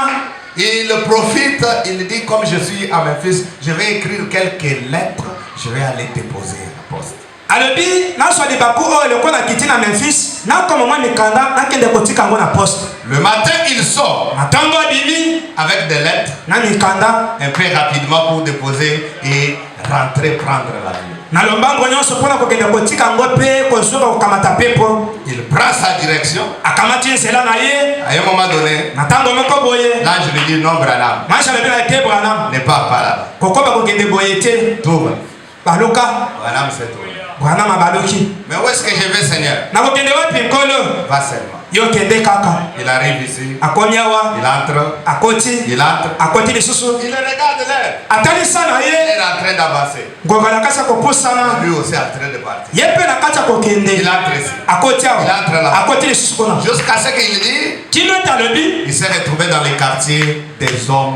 Il profite, il dit comme je suis à Memphis, je vais écrire quelques lettres, je vais aller déposer à la poste. Alobi na swali baku oyo leko na kiti na Memphis na koma mwa mikanda na kende kotika ngo na poste. Le matin il sort Na tongo bimi avec des lettres na mikanda un peu rapidement pour déposer et rentrer prendre l'avion. na lombango nyonso mpona kokende kotika ngo mpe kozuka kokamata pepo. Il prend sa direction. Akamati nzela na ye À un moment donné, na ntango moko boye l'ange lui dit non Branham, maisha alobi na te Branham n'est pas par là. kokoba kokende boye te Tourne. baluka. Branham s'est tourné. Branham abaluki. Mais où est-ce que je vais Seigneur? Na kokende wapi nkolo? Va seulement. Yo kende kaka. Il arrive ici, Akomi awa il entre, akoti il entre. akoti lisusu Il regarde l'air. atalisa na Il ye est en train d'avancer. ngonga na kati ya kopusana Lui aussi en train de partir. ye mpe na kati ya kokende Il entre ici. akoti awa Il entre là. akoti lisusu kuna Jusqu'à ce qu'il dit, kino ete alobi il s'est retrouvé dans les quartiers des hommes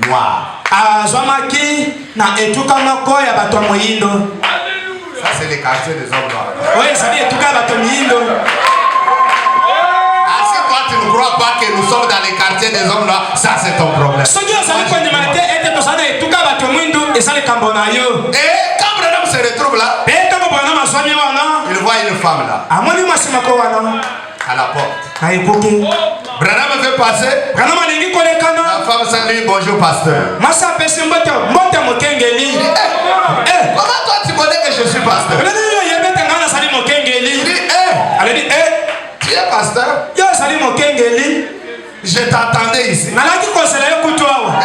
noirs. azwamaki na etuka moko ya bato ya moyindo. Ça, c'est les quartiers des hommes noirs. oyo ezali etuka ya bato moyindo. Ah, si toi tu ne crois pas que nous sommes dans les quartiers des hommes noirs, ça c'est ton problème. soki ozali kondima te ete tozali na etuka ya bato mwindu eza likambo na yo. Et quand Branham se retrouve là, mpe ntango Branham azwami wana il voit une femme là, amoni mwasi moko wana à la porte. na ekuki. Branham veut passer. Branham alingi kolekana La femme salue, bonjour pasteur. mwasi apesi mbote mokengeli. Comment toi tu connais que je suis pasteur? oleli yo yebete ngai nazali Il mokengeli. dit, alobi tu es pasteur? yo ozali mokengeli Je t'attendais ici. nalaki kozela yo kutu awa.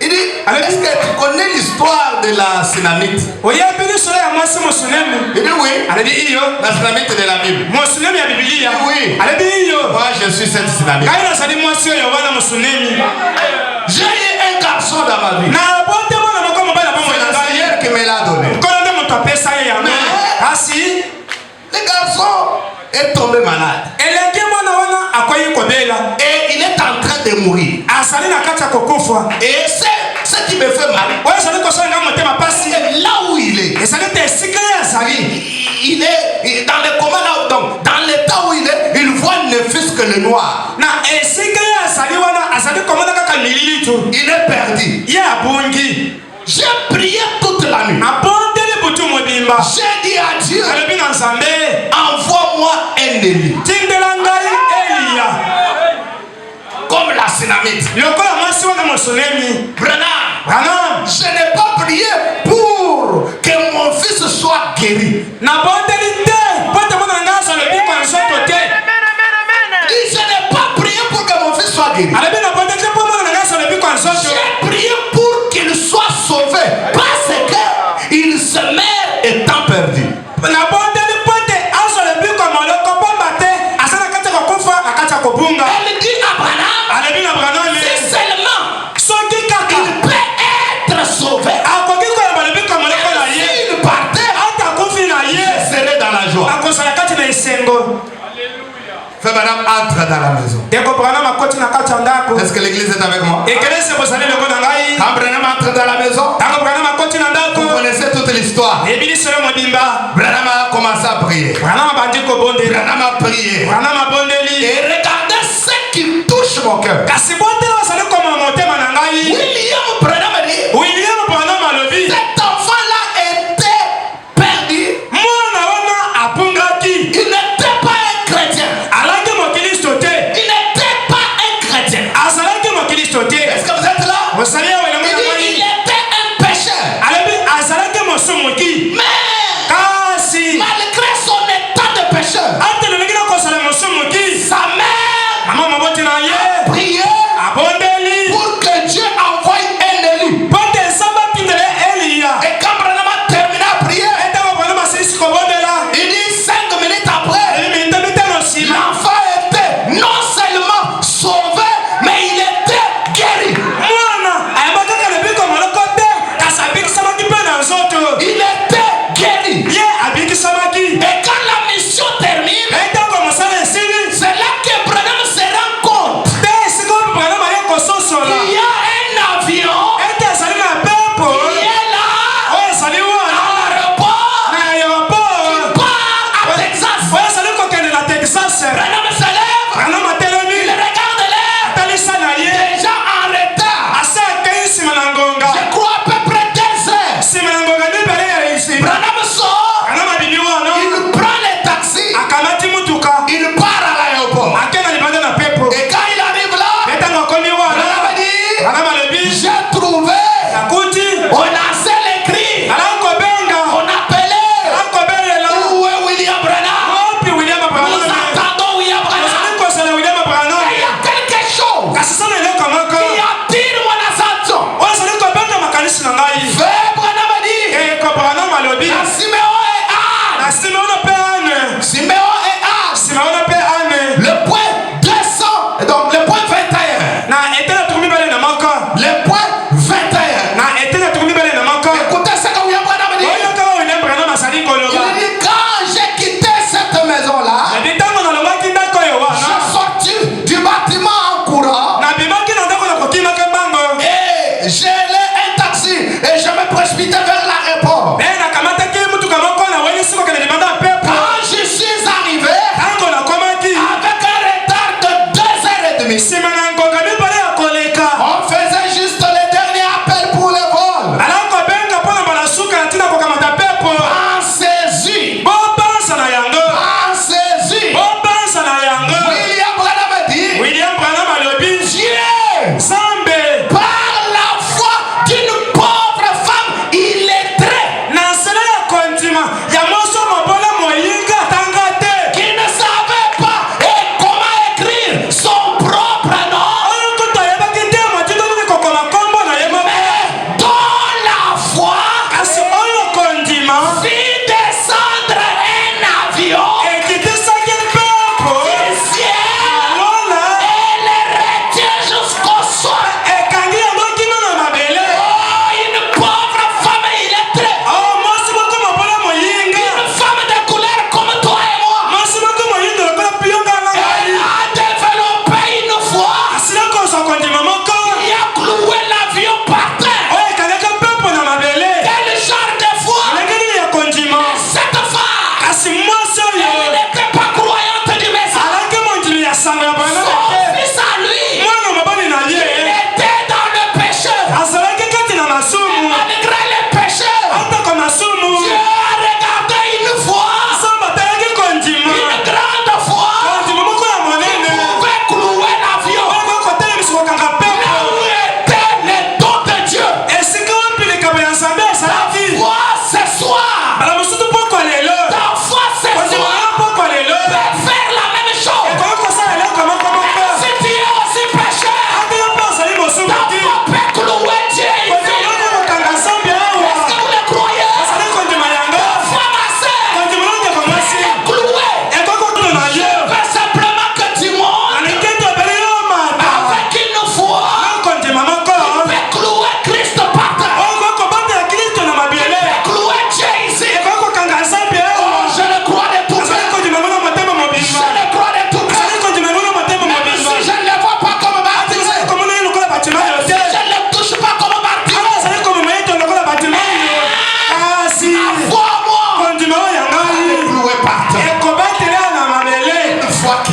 Il dit, alobi il dit, est-ce que tu connais l'histoire de la Sunamite? oyebi lisolo ya mwasi mosunemi. Il dit oui. alobi iyo La Sunamite de la Bible. mosunemi ya bibilia. Oui. alobi iyo Moi je suis cette Sunamite. ngai nazali mwasi oyo wana mosunemi. J'ai eu un garçon dans ma vie. na bote mwana moko mobali na bomoi C'est na le ngai Seigneur qui me l'a donné. nkolo nde moto apesa ye yango. kasi Le garçon est tombé malade. elenge mwana wana akoyi kobela Et il est en train de mourir. azali na kati ya kokufa. Et c'est ce qui me fait mal. oyo ezali kosala ngai motema pasi C'est là où il est. ezali te esika ye azali. Il est dans le coma là, donc dans l'état où il est, il voit ne fût que le noir. na esika ye azali wana azali komona kaka milili tu. Il est perdu. ye abungi. J'ai prié toute la nuit. abondeli butu mobimba. J'ai dit à Dieu, alobi na nzambe envoie-moi un Élie. tindela ngai eliya Comme la Sunamite. lokola mwasi wana mosunemi. Branham, je n'ai pas prié pour que mon fils soit guéri. nabondeli te po te mona ngai azwa lobiko ya nzoto te. Je n'ai pas prié pour que mon fils soit guéri. alobi nabondeli te po mona ngai azwa lobiko ya nzoto. J'ai prié pour qu'il soit sauvé parce que il se meurt étant perdu. nabondeli po te azwa lobiko ya moloko pamba te aza na kati ya kokufa na kati ya kobunga. Elle dit à Branham, alobi na Branham si seulement soki kaka il peut être sauvé, akoki koyeba lobiko ya moloko na ye Fais madame, entre dans la maison. Est-ce que l'église est avec moi? Quand Branham entre dans la maison, vous connaissez toute l'histoire. Branham a commencé à prier. Branham a prié. Et regardez ce qui touche mon cœur. William Branham a dit, cet enfant-là était perdu. Il n'était pas un chrétien. Il n'était pas un chrétien. Est-ce que vous êtes là? Il était un pécheur. Mais malgré son état de pécheur, sa mère a prié pour que Dieu envoie un élu. Et quand Branham a terminé à prier, il dit 5 minutes après,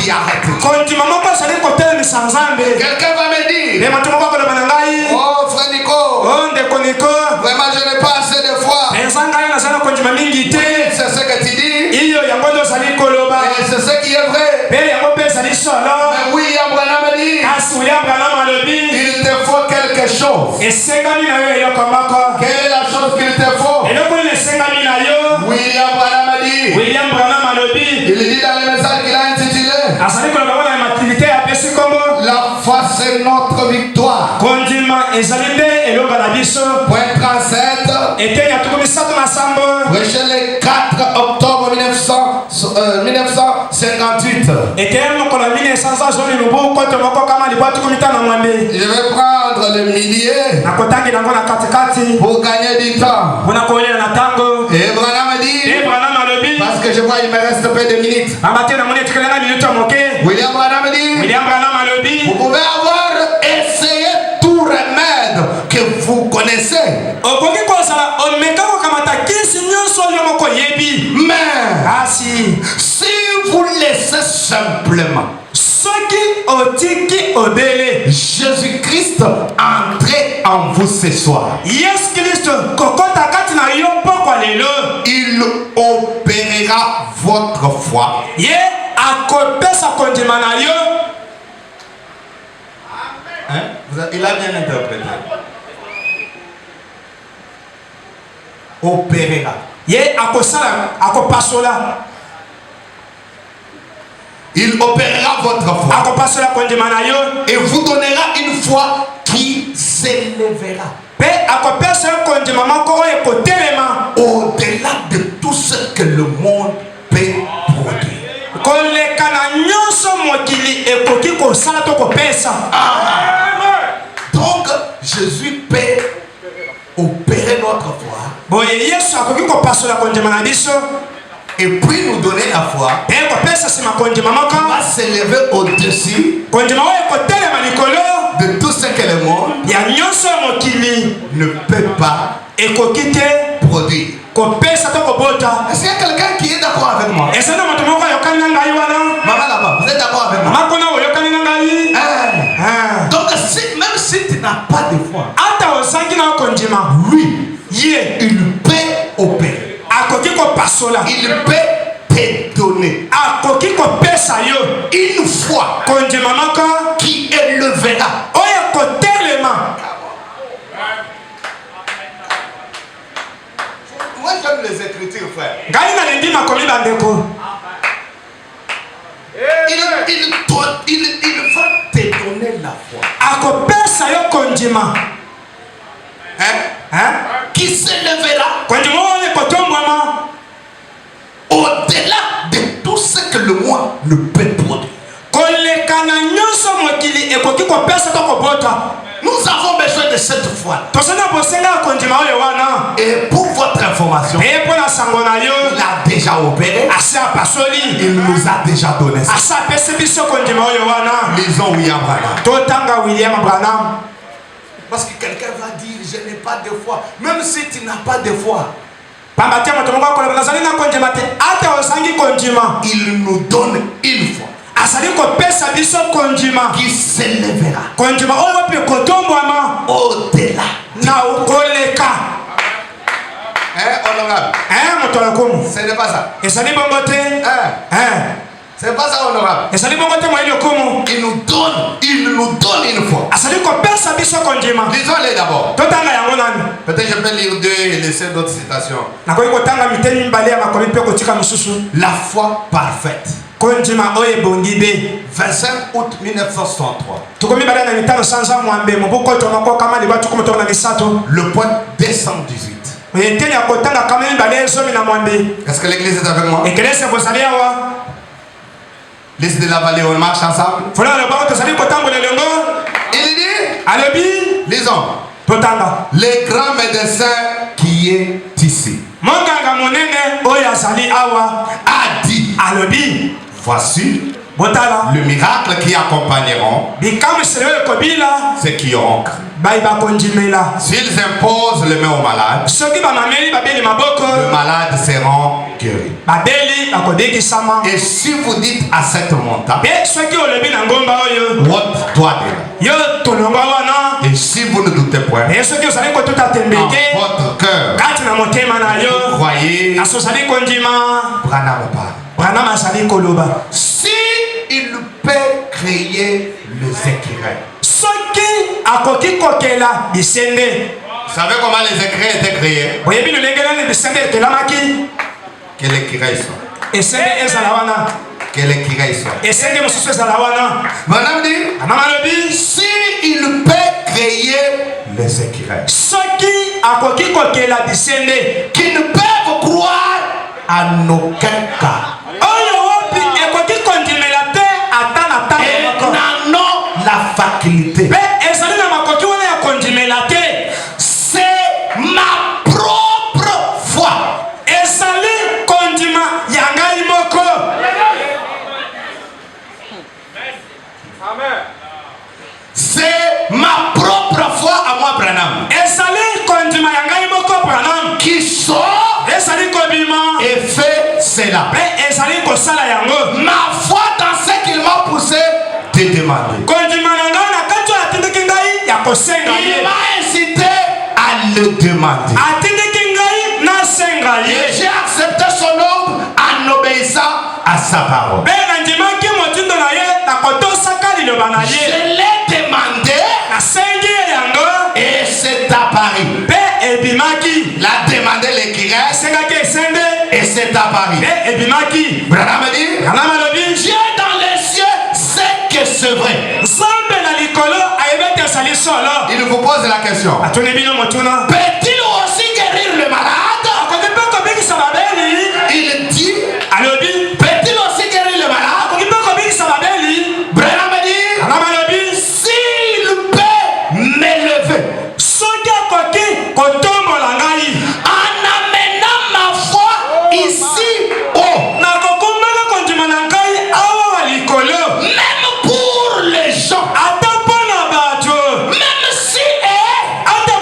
qui arrête. Quelqu'un Quelqu'un va me dire, oh frère Nico, vraiment je n'ai pas assez de foi. Oui, c'est ce que tu dis. Et c'est ce qui est vrai. Mais William Branham dit, il te faut quelque chose. Quelle est la chose qu'il te faut? William Branham dit, il dit dans le message qu'il a intitulé, la foi c'est notre victoire. Point 37. Prêché le 4 octobre 1958. Je vais prendre le millier pour gagner du temps. Et Branham dit, parce que je vois il me reste peu de minutes. William Branham dit, vous pouvez avoir essayé tout remède que vous connaissez. Mais si vous laissez simplement Jésus-Christ entrer en vous ce soir, il opérera votre foi. Hein? Il a bien interprété. Opérera. Il opérera votre foi. Et vous donnera une foi qui s'élèvera au-delà de tout ce que le monde peut produire. Donc Jésus peut opérer notre foi et puis nous donner la foi qui va s'élever au-dessus de tout ce que le monde ne peut pas produire. Est-ce qu'il y a quelqu'un qui est d'accord avec moi? Maman là-bas, vous êtes d'accord avec moi? Donc même si tu n'as pas de foi, lui, il peut opérer. Il peut te donner une foi qui élevera. Moi j'aime les écritures, frère. Il va te donner la foi. Qui s'élèvera au-delà de tout ce que le monde ne peut produire. Nous avons besoin de cette foi. Et pour votre information, il a déjà opéré. Il nous a déjà donné ça. Lisons William Branham. Parce que quelqu'un va dire, je n'ai pas de foi. Même si tu n'as pas de foi, il nous donne une foi qui s'élèvera au-delà. Honorable. Ce n'est pas ça. C'est pas ça, honorable. Il nous donne une foi. Lisons-les d'abord. Peut-être je peux lire deux et laisser d'autres citations. La foi parfaite. 25 août 1963. Le point 218. Est-ce que l'église est avec moi? Liste de la vallée, on marche ensemble. Il dit, lisons, le grand médecin qui est ici a dit, voici le miracle qui accompagneront ceux qui auront cru. S'ils imposent les mains aux malades, le malade sera guéri. Et si vous dites à cette montagne, ôte-toi de là. Et si vous ne doutez point, en votre cœur, vous croyez, Branham parle. Si il peut créer les écureuils. Vous savez comment les écureuils étaient créés? Que l'écureuil soit. Que l'écureuil soit. Branham dit, si il peut créer les écureuils qui ne peuvent croire en aucun cas, et n'en ont la faculté. C'est ma propre foi. C'est ma propre foi à moi, Branham, qui sort et fait cela. Ma foi dans ce qu'il m'a poussé de demander. Il m'a incité à le demander. Et j'ai accepté son ordre en obéissant à sa parole. Je l'ai demandé et c'est apparu. L'a demandé l'écrivain et c'est apparu. Branham dit, Dieu dans les cieux sait que c'est vrai. Il vous pose la question. Peut-il aussi guérir le malade? Il dit, peut-il aussi guérir le malade? Branham dit, s'il peut m'élever en amenant ma foi ici haut, même pour les gens, même si ne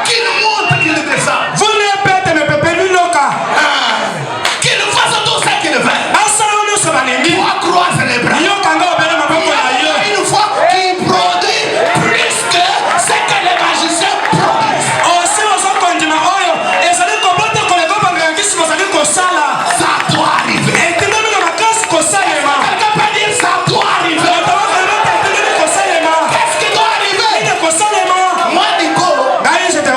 Qu'il monte, qu'il descend. Vous ne pète me pepe lui loka. Qu'il fasse tout ce qu'il veut. Asala nous se baningi. Moi, croise les bras. Yo kanga obele maboko na yo. Une fois qu'il produit plus que ce que les magiciens produisent. Osi ozo kondima oyo. Ezali kobote koleko bangangisi bazali kosala. Ça doit arriver. Etindami na makasi kosalema. Quelqu'un peut dire ça doit arriver. Qu'est-ce qui doit arriver? Moi, Nico, Ngai j'étais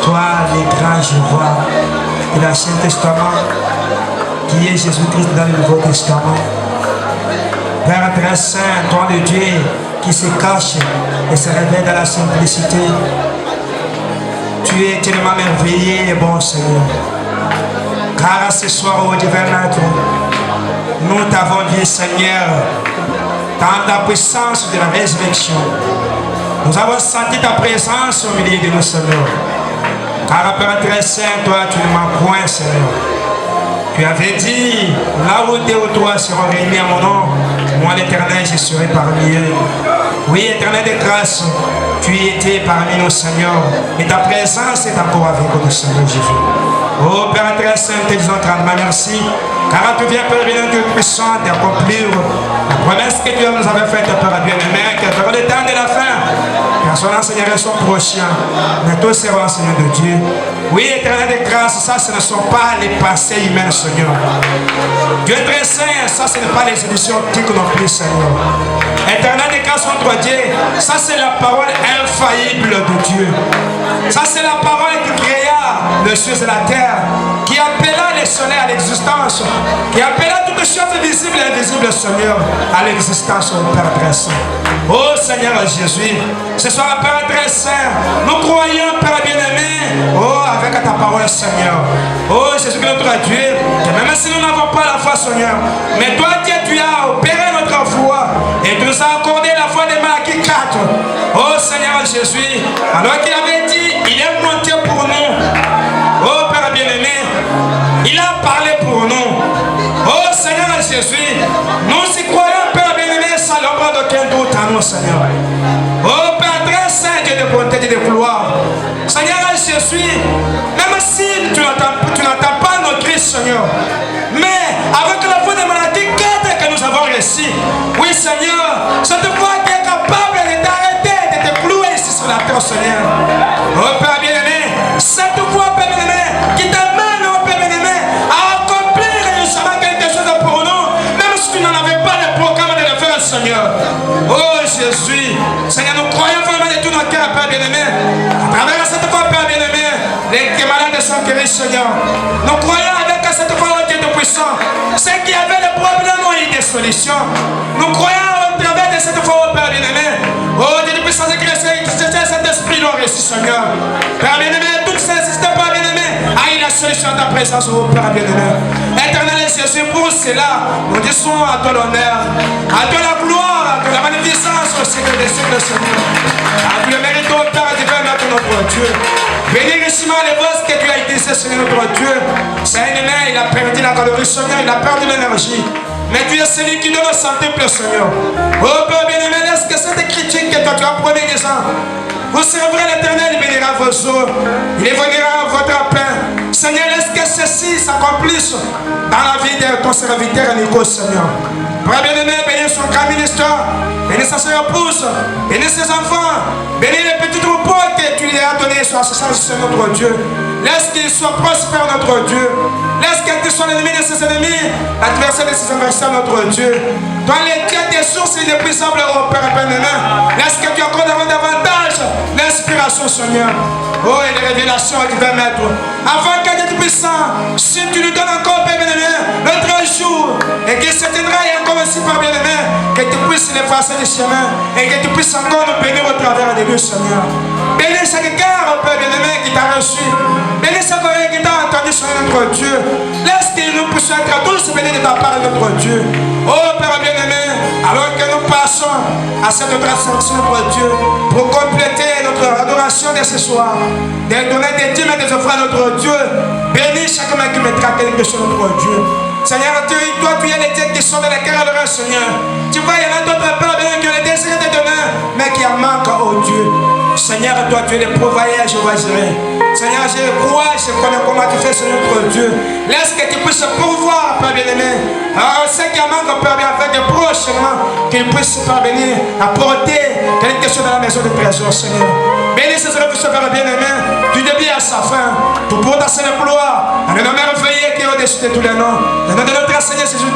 Toi, les grands Jéhovah de l'Ancien Testament, qui est Jésus-Christ dans le Nouveau Testament. Père très saint, toi le Dieu qui se cache et se révèle dans la simplicité. Tu es tellement merveilleux et bon Seigneur. Car ce soir au divin maître, nous t'avons vu Seigneur dans ta puissance de la résurrection. Nous avons senti ta présence au milieu de nous, Seigneur. Car Père très saint, toi tu ne manques point, Seigneur. Tu avais dit, là où deux ou trois seront réunis à mon nom, moi l'Éternel, je serai parmi eux. Oui, Éternel de grâce, tu étais parmi nous, Seigneur. Et ta présence est encore avec nous, Seigneur Jésus. Oh Père très saint, te disons grandement merci. Car tu viens, Père bien que puissant d'accomplir la promesse que Dieu nous avait faite, Père bien-aimé, que vers le temps de la fin, car son enseignement sont prochains, mais tous seront enseignants de Dieu. Oui, Éternel de grâce, ça ce ne sont pas les pensées humaines, Seigneur. Dieu est très saint, ça ce n'est pas les éditions antiques non plus, Seigneur. Éternel de grâce, notre Dieu, ça c'est la parole infaillible de Dieu. Ça c'est la parole qui créa le ciel et la terre, qui appela le soleil à l'existence, qui appela toutes les choses visibles et invisibles, Seigneur, à l'existence, au Père très saint. Oh Seigneur Jésus, ce soir, Père très saint, nous croyons, Père bien-aimé, oh, avec ta parole, Seigneur. Oh Jésus, notre Dieu, que même si nous n'avons pas la foi, Seigneur, mais toi, Dieu, tu as opéré notre foi et tu nous as accordé la foi des Malachie 4. Oh Seigneur Jésus, alors qu'il avait dit, il est monté pour nous. Oh Père bien-aimé, il a parlé pour nous. Oh Seigneur Jésus, nous y croyons, Père bien-aimé, sans l'ombre d'aucun doute à nous, Seigneur. Oh Père très saint, Dieu de bonté et de gloire. Seigneur Jésus, même si tu n'entends pas nos cris, Seigneur, mais avec la foi de Malachie 4 que nous avons reçu, oui Seigneur, cette foi qui est capable de t'arrêter, de te clouer ici sur la terre, Seigneur. Oh Père bien-aimé, cette foi, Père bien-aimé, qui t'amène, oh Père bien-aimé, à accomplir justement quelque chose pour nous, même si tu n'en avais pas le programme de le faire, Seigneur. Oh Jésus, Seigneur, nous croyons vraiment de tout notre cœur, Père bien-aimé. À travers cette foi, Père bien-aimé, les malades sont guéris, Seigneur. Nous croyons avec cette foi, oh Dieu Tout-Puissant, ceux qui avaient le problème ont eu des solutions. Nous croyons au travers de cette foi, oh Père bien-aimé. Oh Dieu Tout-Puissant, que cet esprit l'ont reçu, Seigneur. Père bien-aimé, tout ce système, Père bien-aimé, a eu la solution à ta présence, oh Père bien-aimé. Éternel Jésus, pour cela, nous disons à toi l'honneur, à toi la gloire, à toi la magnificence au siècle des siècles, Seigneur. À toi le mérite, oh Père divin, notre Dieu. Bénis richement les voix que tu as utilisées, Seigneur notre Dieu. Seigneur, il a perdu la calorie, Seigneur, il a perdu l'énergie. Mais tu es celui qui donne la santé, Seigneur. Oh Père bien-aimé, laisse que cette critique que toi tu as promis des gens. Vous servirez l'Éternel, il bénira vos eaux, il évoluera votre pain. Seigneur, laisse que ceci s'accomplisse dans la vie de ton serviteur Nico, Seigneur. Père bien-aimé, bénis son grand ministère, bénis sa soeur épouse, bénis ses enfants, bénis les petits troupeaux que tu lui as donnés sur la sens de notre Dieu. Laisse qu'il soit prospère, notre Dieu. Laisse qu'il soit l'ennemi de ses ennemis, l'adversaire de ses adversaires, notre Dieu. Toi, les dieux des sources inépuisables, oh Père bien-aimé, laisse que tu accordes davantage l'inspiration, Seigneur. Oh, et les révélations du divin maître. Afin que Dieu puissant, si tu nous donnes encore, Père bien-aimé, notre jour, et qu'il se tiendra et encore aussi, Père bien-aimé, que tu puisses l'effacer du chemin, et que tu puisses encore nous bénir au travers de lui, Seigneur. Bénis chaque cœur, Père bien-aimé, qui t'a reçu. Bénis chaque oreille qui t'a entendu, Seigneur notre Dieu. Laisse que nous puissions être tous bénis de ta part, notre Dieu. Oh, Père bien-aimé, alors que nous passons à cette transaction, notre Dieu, pour compléter notre adoration de ce soir, de donner des dîmes et des offrandes à notre Dieu. Bénis chacun qui mettra quelque chose, notre Dieu. Seigneur, toi, tu es les dieux qui sont dans les cœurs de leur Seigneur. Tu vois, il y en a d'autres pères qui ont les désirs de donner, mais qui en manquent, oh Dieu. Seigneur, toi, tu es le pourvoyeur, je vois Jérémie. Seigneur, je crois, je connais comment tu fais, Seigneur notre Dieu. Laisse que tu puisses pourvoir, Père bien-aimé. Alors, ceux qui en manquent, Père bien, avec des prochainement, qu'ils puissent parvenir à porter quelque chose dans la maison de trésor, Seigneur. Bénis ces œuvres, Père bien-aimé, du début à sa fin, pour porter la gloire, à le nom merveilleux qui est au-dessus de tous les noms. Dans le nom de notre Seigneur Jésus.